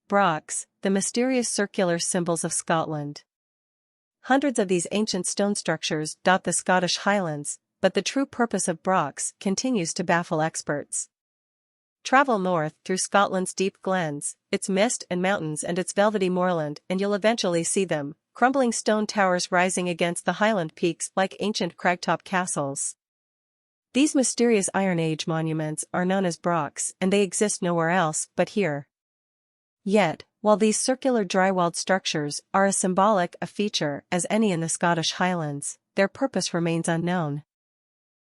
Brochs, the mysterious circular symbols of Scotland. Hundreds of these ancient stone structures dot the Scottish Highlands, but the true purpose of brochs continues to baffle experts. Travel north through Scotland's deep glens, its mist and mountains and its velvety moorland, and you'll eventually see them, crumbling stone towers rising against the highland peaks like ancient cragtop castles. These mysterious Iron Age monuments are known as brochs, and they exist nowhere else but here. Yet, while these circular drywalled structures are as symbolic a feature as any in the Scottish Highlands, their purpose remains unknown.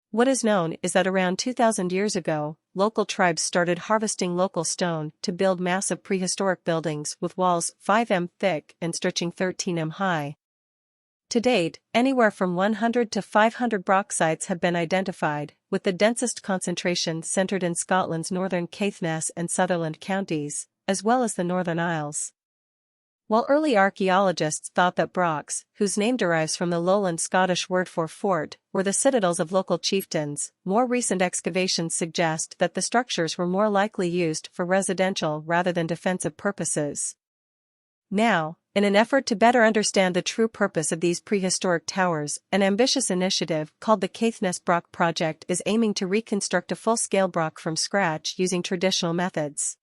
What is known is that around 2,000 years ago, local tribes started harvesting local stone to build massive prehistoric buildings with walls 5 m thick and stretching 13 m high. To date, anywhere from 100 to 500 broch sites have been identified, with the densest concentration centered in Scotland's northern Caithness and Sutherland counties, as well as the Northern Isles. While early archaeologists thought that brochs, whose name derives from the lowland Scottish word for fort, were the citadels of local chieftains, more recent excavations suggest that the structures were more likely used for residential rather than defensive purposes. Now, in an effort to better understand the true purpose of these prehistoric towers, an ambitious initiative called the Caithness Broch Project is aiming to reconstruct a full-scale broch from scratch using traditional methods.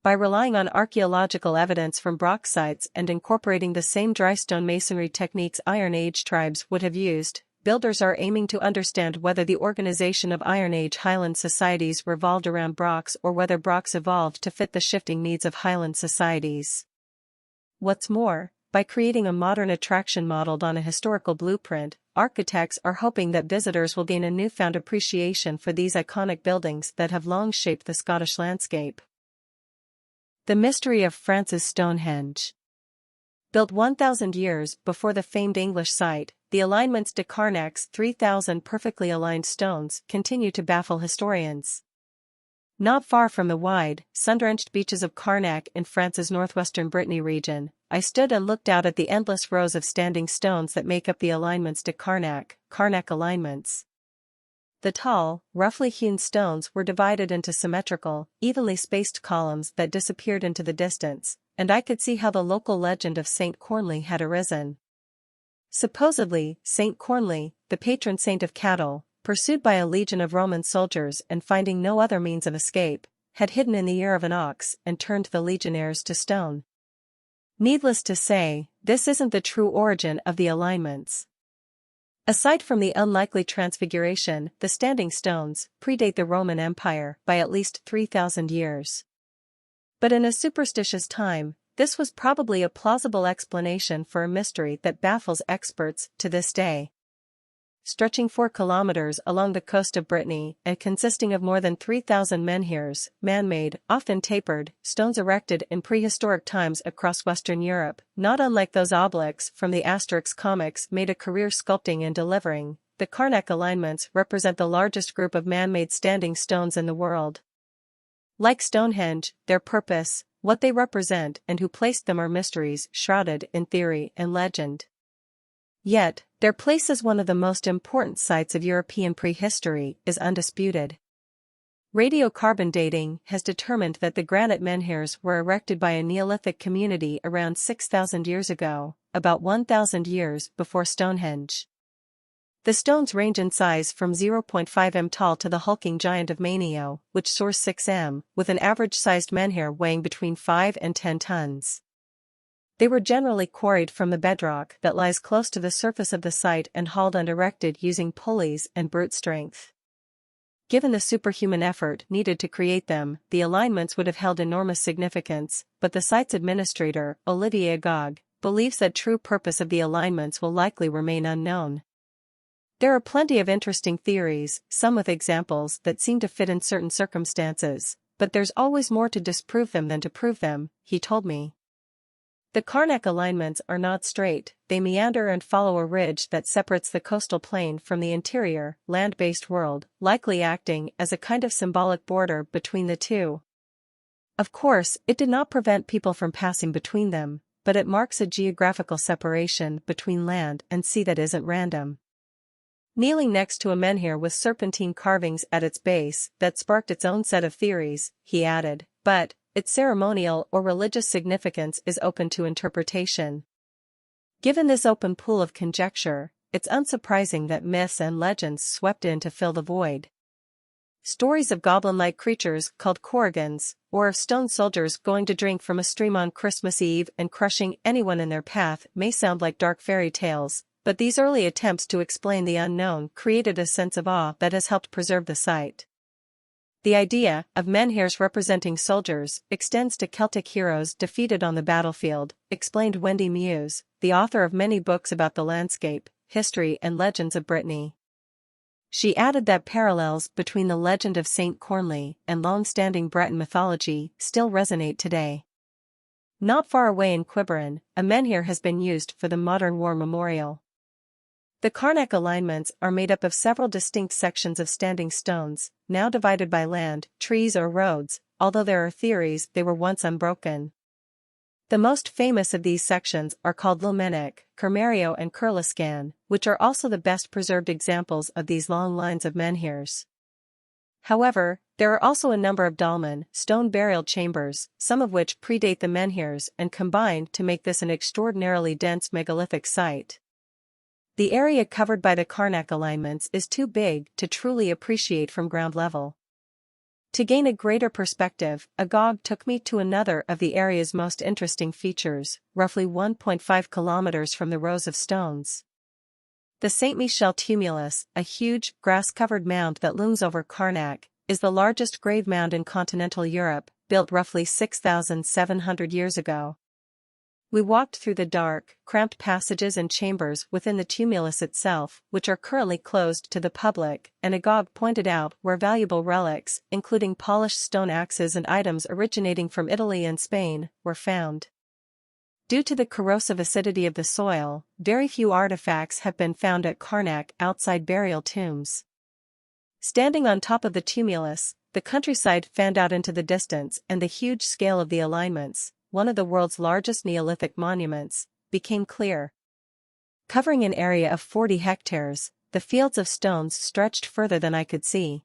By relying on archaeological evidence from broch sites and incorporating the same dry stone masonry techniques Iron Age tribes would have used, builders are aiming to understand whether the organization of Iron Age Highland societies revolved around brochs or whether brochs evolved to fit the shifting needs of Highland societies. What's more, by creating a modern attraction modeled on a historical blueprint, architects are hoping that visitors will gain a newfound appreciation for these iconic buildings that have long shaped the Scottish landscape. The mystery of France's Stonehenge. Built 1,000 years before the famed English site, the alignments de Kakrruk's 3,000 perfectly aligned stones continue to baffle historians. Not far from the wide, sun-drenched beaches of Kakrruk in France's northwestern Brittany region, I stood and looked out at the endless rows of standing stones that make up the alignments de Kakrruk alignments. The tall, roughly hewn stones were divided into symmetrical, evenly spaced columns that disappeared into the distance, and I could see how the local legend of St. Cornley had arisen. Supposedly, St. Cornley, the patron saint of cattle, pursued by a legion of Roman soldiers and finding no other means of escape, had hidden in the ear of an ox and turned the legionnaires to stone. Needless to say, this isn't the true origin of the alignments. Aside from the unlikely transfiguration, the standing stones predate the Roman Empire by at least 3,000 years. But in a superstitious time, this was probably a plausible explanation for a mystery that baffles experts to this day. Stretching 4 kilometers along the coast of Brittany and consisting of more than 3,000 menhirs, man-made, often tapered, stones erected in prehistoric times across Western Europe, not unlike those obelisk from the Asterix comics made a career sculpting and delivering, the Kakrruk alignments represent the largest group of man-made standing stones in the world. Like Stonehenge, their purpose, what they represent and who placed them are mysteries shrouded in theory and legend. Yet, their place as one of the most important sites of European prehistory is undisputed. Radiocarbon dating has determined that the granite menhirs were erected by a Neolithic community around 6,000 years ago, about 1,000 years before Stonehenge. The stones range in size from 0.5 m tall to the hulking giant of Mainio, which soars 6 m, with an average-sized menhir weighing between 5 and 10 tons. They were generally quarried from the bedrock that lies close to the surface of the site and hauled and erected using pulleys and brute strength. Given the superhuman effort needed to create them, the alignments would have held enormous significance, but the site's administrator, Olivier Agog, believes that true purpose of the alignments will likely remain unknown. There are plenty of interesting theories, some with examples that seem to fit in certain circumstances, but there's always more to disprove them than to prove them, he told me. The Kakrruk alignments are not straight, they meander and follow a ridge that separates the coastal plain from the interior, land-based world, likely acting as a kind of symbolic border between the two. Of course, it did not prevent people from passing between them, but it marks a geographical separation between land and sea that isn't random. Kneeling next to a menhir with serpentine carvings at its base that sparked its own set of theories, he added, but its ceremonial or religious significance is open to interpretation. Given this open pool of conjecture, it's unsurprising that myths and legends swept in to fill the void. Stories of goblin-like creatures called korrigans, or of stone soldiers going to drink from a stream on Christmas Eve and crushing anyone in their path may sound like dark fairy tales, but these early attempts to explain the unknown created a sense of awe that has helped preserve the site. The idea of menhirs representing soldiers extends to Celtic heroes defeated on the battlefield, explained Wendy Muse, the author of many books about the landscape, history and legends of Brittany. She added that parallels between the legend of Saint Cornley and long-standing Breton mythology still resonate today. Not far away in Quiberon, a menhir has been used for the modern war memorial. The Kakrruk alignments are made up of several distinct sections of standing stones, now divided by land, trees or roads, although there are theories they were once unbroken. The most famous of these sections are called Lilmennik, Kermario and Kurliskan, which are also the best preserved examples of these long lines of menhirs. However, there are also a number of dolmen, stone burial chambers, some of which predate the menhirs and combine to make this an extraordinarily dense megalithic site. The area covered by the Kakrruk alignments is too big to truly appreciate from ground level. To gain a greater perspective, Agog took me to another of the area's most interesting features, roughly 1.5 kilometers from the rows of stones. The Saint Michel tumulus, a huge, grass-covered mound that looms over Kakrruk, is the largest grave mound in continental Europe, built roughly 6,700 years ago. We walked through the dark, cramped passages and chambers within the tumulus itself, which are currently closed to the public, and Agog pointed out where valuable relics, including polished stone axes and items originating from Italy and Spain, were found. Due to the corrosive acidity of the soil, very few artifacts have been found at Kakrruk outside burial tombs. Standing on top of the tumulus, the countryside fanned out into the distance, and the huge scale of the alignments, one of the world's largest Neolithic monuments, became clear. Covering an area of 40 hectares, the fields of stones stretched further than I could see.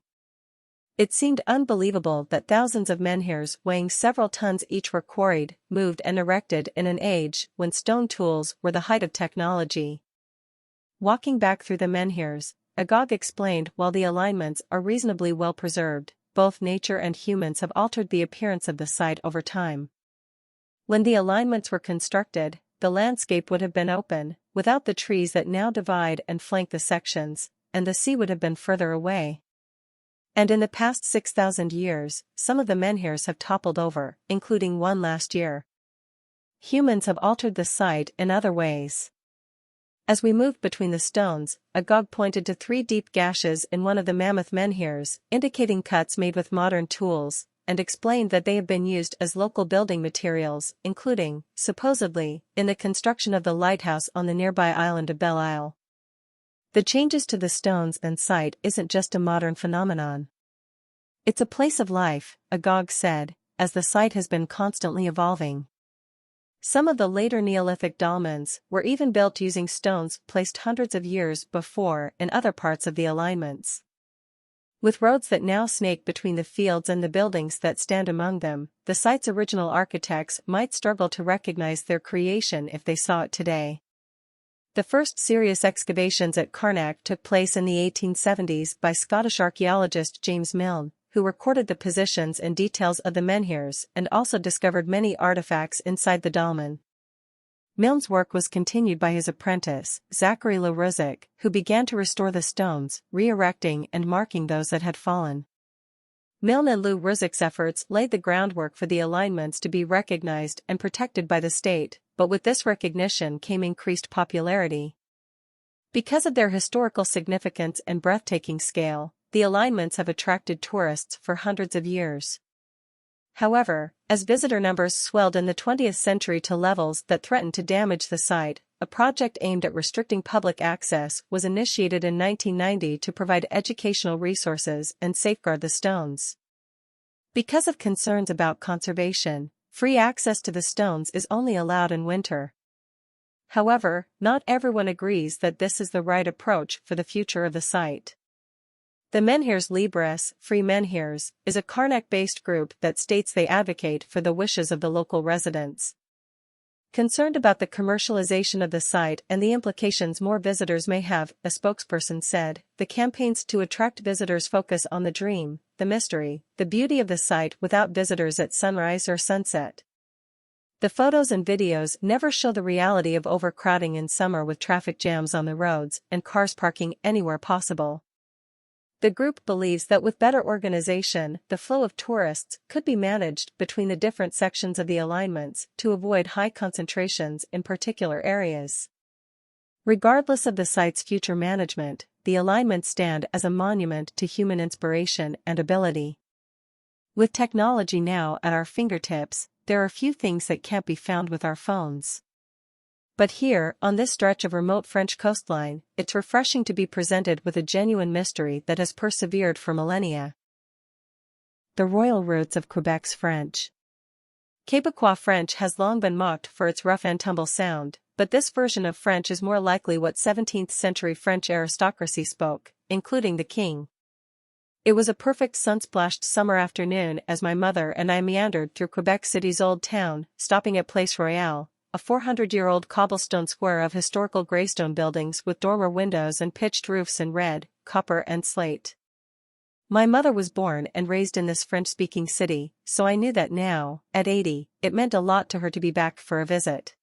It seemed unbelievable that thousands of menhirs weighing several tons each were quarried, moved and erected in an age when stone tools were the height of technology. Walking back through the menhirs, Agog explained while the alignments are reasonably well preserved, both nature and humans have altered the appearance of the site over time. When the alignments were constructed, the landscape would have been open, without the trees that now divide and flank the sections, and the sea would have been further away. And in the past 6,000 years, some of the menhirs have toppled over, including one last year. Humans have altered the site in other ways. As we moved between the stones, Agog pointed to 3 deep gashes in one of the mammoth menhirs, indicating cuts made with modern tools, and explained that they have been used as local building materials, including, supposedly, in the construction of the lighthouse on the nearby island of Belle Isle. The changes to the stones and site isn't just a modern phenomenon. It's a place of life, Agog said, as the site has been constantly evolving. Some of the later Neolithic dolmens were even built using stones placed hundreds of years before in other parts of the alignments. With roads that now snake between the fields and the buildings that stand among them, the site's original architects might struggle to recognize their creation if they saw it today. The first serious excavations at Kakrruk took place in the 1870s by Scottish archaeologist James Milne, who recorded the positions and details of the menhirs and also discovered many artifacts inside the dolmen. Milne's work was continued by his apprentice, Zachary Le Ruzic, who began to restore the stones, re-erecting and marking those that had fallen. Milne and Le Ruzic's efforts laid the groundwork for the alignments to be recognized and protected by the state, but with this recognition came increased popularity. Because of their historical significance and breathtaking scale, the alignments have attracted tourists for hundreds of years. However, as visitor numbers swelled in the 20th century to levels that threatened to damage the site, a project aimed at restricting public access was initiated in 1990 to provide educational resources and safeguard the stones. Because of concerns about conservation, free access to the stones is only allowed in winter. However, not everyone agrees that this is the right approach for the future of the site. The Menhirs Libres, Free Menhirs, is a Kakrruk-based group that states they advocate for the wishes of the local residents. Concerned about the commercialization of the site and the implications more visitors may have, a spokesperson said, the campaigns to attract visitors focus on the dream, the mystery, the beauty of the site without visitors at sunrise or sunset. The photos and videos never show the reality of overcrowding in summer with traffic jams on the roads and cars parking anywhere possible. The group believes that with better organization, the flow of tourists could be managed between the different sections of the alignments to avoid high concentrations in particular areas. Regardless of the site's future management, the alignments stand as a monument to human inspiration and ability. With technology now at our fingertips, there are few things that can't be found with our phones. But here, on this stretch of remote French coastline, it's refreshing to be presented with a genuine mystery that has persevered for millennia. The royal roots of Quebec's French. Quebecois French has long been mocked for its rough-and-tumble sound, but this version of French is more likely what 17th-century French aristocracy spoke, including the king. It was a perfect sun-splashed summer afternoon as my mother and I meandered through Quebec City's old town, stopping at Place Royale, a 400-year-old cobblestone square of historical greystone buildings with dormer windows and pitched roofs in red, copper and slate. My mother was born and raised in this French-speaking city, so I knew that now, at 80, it meant a lot to her to be back for a visit.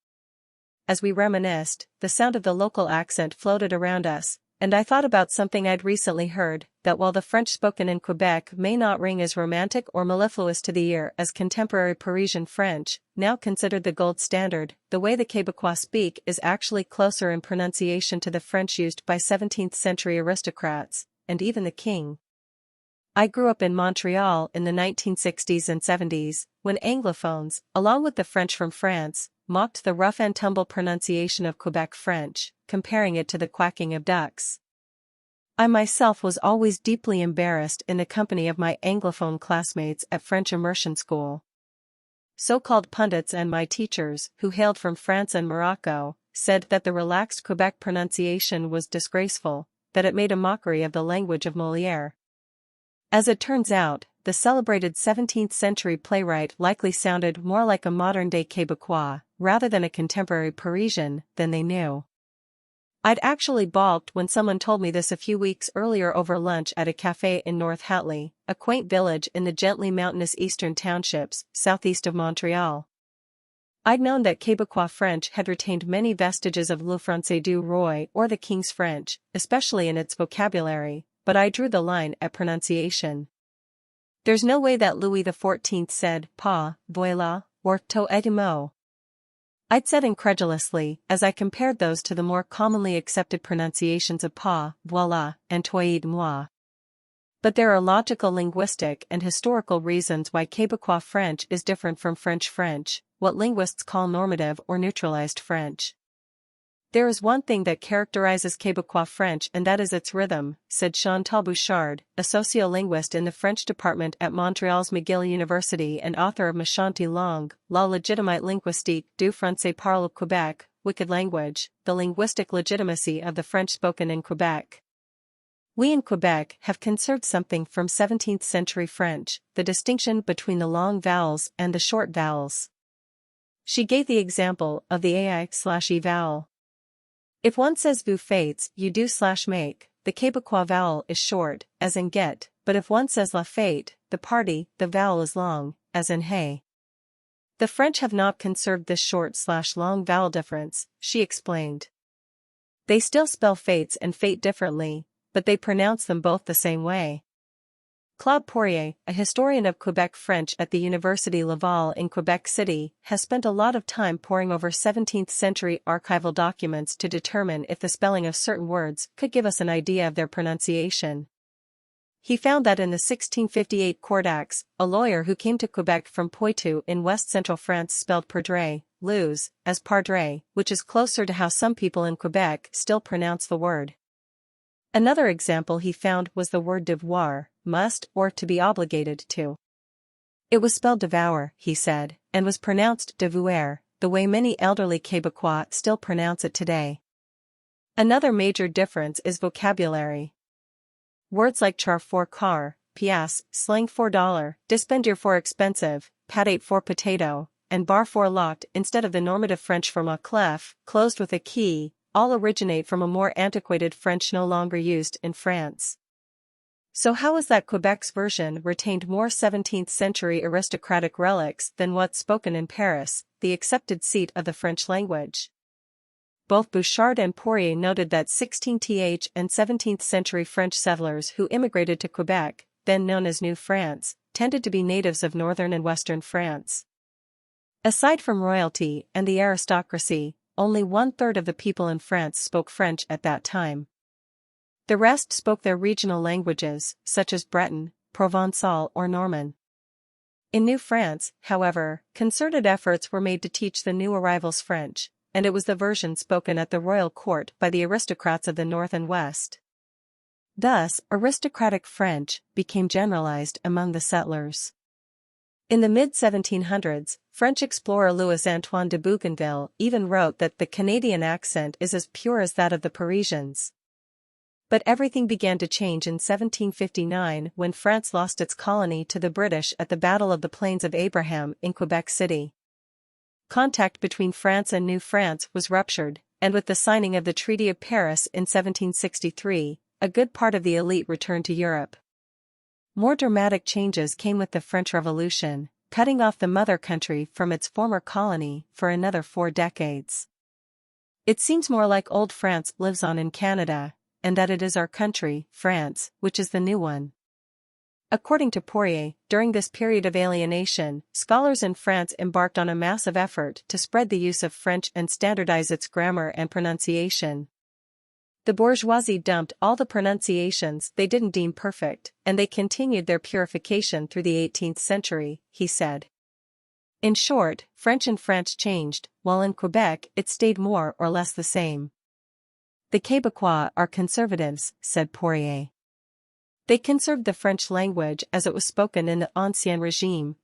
As we reminisced, the sound of the local accent floated around us, and I thought about something I'd recently heard, that while the French spoken in Quebec may not ring as romantic or mellifluous to the ear as contemporary Parisian French, now considered the gold standard, the way the Quebecois speak is actually closer in pronunciation to the French used by 17th-century aristocrats, and even the king. I grew up in Montreal in the 1960s and 70s, when Anglophones, along with the French from France, mocked the rough-and-tumble pronunciation of Quebec French, comparing it to the quacking of ducks. I myself was always deeply embarrassed in the company of my Anglophone classmates at French immersion school. So-called pundits and my teachers, who hailed from France and Morocco, said that the relaxed Quebec pronunciation was disgraceful, that it made a mockery of the language of Molière. As it turns out, the celebrated 17th-century playwright likely sounded more like a modern-day Quebecois, rather than a contemporary Parisian, than they knew. I'd actually balked when someone told me this a few weeks earlier over lunch at a café in North Hatley, a quaint village in the gently mountainous eastern townships, southeast of Montreal. I'd known that Quebecois French had retained many vestiges of Le Français du Roi or the King's French, especially in its vocabulary, but I drew the line at pronunciation. There's no way that Louis XIV said, pas, voilà, or to et mot. I'd said incredulously, as I compared those to the more commonly accepted pronunciations of pas, voilà, and toi et moi. But there are logical linguistic and historical reasons why Quebecois French is different from French French, what linguists call normative or neutralized French. There is one thing that characterizes Quebecois French and that is its rhythm, said Chantal Bouchard, a sociolinguist in the French department at Montreal's McGill University and author of Méchante langue, la légitimité linguistique du français par le Québec, wicked language, the linguistic legitimacy of the French spoken in Quebec. We in Quebec have conserved something from 17th-century French, the distinction between the long vowels and the short vowels. She gave the example of the ai/e vowel. If one says vous faites, you do/make, the Quebecois vowel is short, as in get, but if one says la fête, the party, the vowel is long, as in hey. The French have not conserved this short/long vowel difference, she explained. They still spell fates and fate differently, but they pronounce them both the same way. Claude Poirier, a historian of Quebec French at the Université Laval in Quebec City, has spent a lot of time poring over 17th-century archival documents to determine if the spelling of certain words could give us an idea of their pronunciation. He found that in the 1658 Courtax, a lawyer who came to Quebec from Poitou in west-central France spelled perdre, lose, as pardre, which is closer to how some people in Quebec still pronounce the word. Another example he found was the word devoir, must or to be obligated to. It was spelled devour, he said, and was pronounced devoir, the way many elderly Quebecois still pronounce it today. Another major difference is vocabulary. Words like char for car, pièce, slang for dollar, dispendier for expensive, patate for potato, and bar for locked instead of the normative French for la clef, closed with a key, all originate from a more antiquated French no longer used in France. So how is that Quebec's version retained more 17th-century aristocratic relics than what's spoken in Paris, the accepted seat of the French language? Both Bouchard and Poirier noted that 16th and 17th-century French settlers who immigrated to Quebec, then known as New France, tended to be natives of northern and western France. Aside from royalty and the aristocracy, only 1/3 of the people in France spoke French at that time. The rest spoke their regional languages, such as Breton, Provençal or Norman. In New France, however, concerted efforts were made to teach the new arrivals French, and it was the version spoken at the royal court by the aristocrats of the north and west. Thus, aristocratic French became generalized among the settlers. In the mid-1700s, French explorer Louis-Antoine de Bougainville even wrote that the Canadian accent is as pure as that of the Parisians. But everything began to change in 1759 when France lost its colony to the British at the Battle of the Plains of Abraham in Quebec City. Contact between France and New France was ruptured, and with the signing of the Treaty of Paris in 1763, a good part of the elite returned to Europe. More dramatic changes came with the French Revolution, cutting off the mother country from its former colony for another 4 decades. It seems more like old France lives on in Canada, and that it is our country, France, which is the new one. According to Poirier, during this period of alienation, scholars in France embarked on a massive effort to spread the use of French and standardize its grammar and pronunciation. The bourgeoisie dumped all the pronunciations they didn't deem perfect, and they continued their purification through the 18th century, he said. In short, French in France changed, while in Quebec it stayed more or less the same. The Québécois are conservatives, said Poirier. They conserved the French language as it was spoken in the Ancien Régime.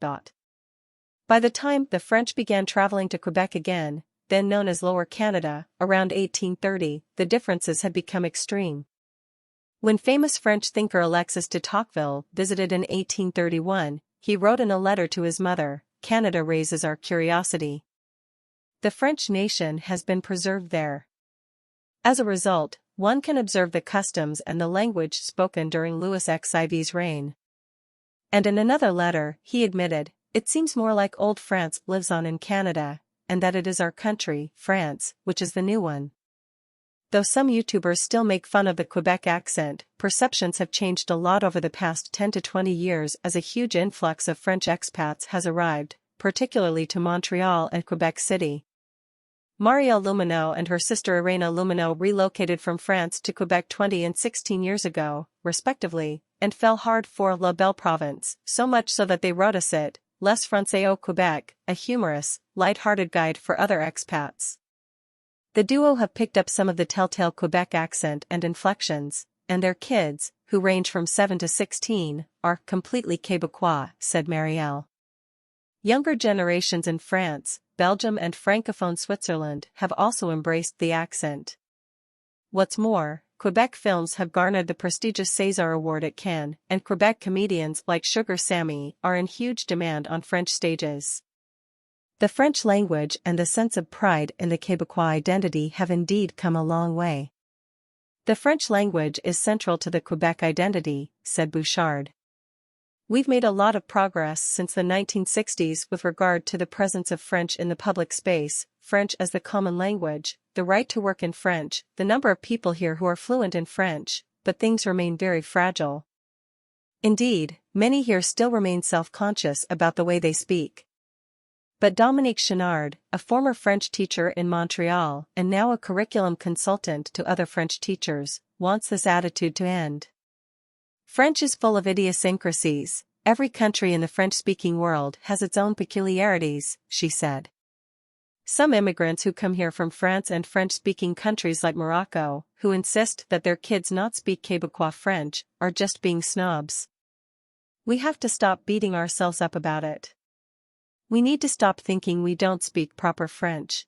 By the time the French began traveling to Quebec again, then known as Lower Canada, around 1830, the differences had become extreme. When famous French thinker Alexis de Tocqueville visited in 1831, he wrote in a letter to his mother, "Canada raises our curiosity. The French nation has been preserved there." As a result, one can observe the customs and the language spoken during Louis XIV's reign. And in another letter, he admitted, "It seems more like old France lives on in Canada, and that it is our country, France, which is the new one." Though some YouTubers still make fun of the Quebec accent, perceptions have changed a lot over the past 10 to 20 years as a huge influx of French expats has arrived, particularly to Montreal and Quebec City. Marielle Lumineau and her sister Irena Lumineau relocated from France to Quebec 20 and 16 years ago, respectively, and fell hard for La Belle Province, so much so that they wrote us it, Les Français au Québec, a humorous, light-hearted guide for other expats. The duo have picked up some of the telltale Quebec accent and inflections, and their kids, who range from 7 to 16, are completely Québécois, said Marielle. Younger generations in France, Belgium and Francophone Switzerland have also embraced the accent. What's more, Quebec films have garnered the prestigious César Award at Cannes, and Quebec comedians like Sugar Sammy are in huge demand on French stages. The French language and the sense of pride in the Québécois identity have indeed come a long way. The French language is central to the Quebec identity, said Bouchard. We've made a lot of progress since the 1960s with regard to the presence of French in the public space, French as the common language, the right to work in French, the number of people here who are fluent in French, but things remain very fragile. Indeed, many here still remain self-conscious about the way they speak. But Dominique Chenard, a former French teacher in Montreal and now a curriculum consultant to other French teachers, wants this attitude to end. French is full of idiosyncrasies. Every country in the French-speaking world has its own peculiarities, she said. Some immigrants who come here from France and French-speaking countries like Morocco, who insist that their kids not speak Québécois French, are just being snobs. We have to stop beating ourselves up about it. We need to stop thinking we don't speak proper French.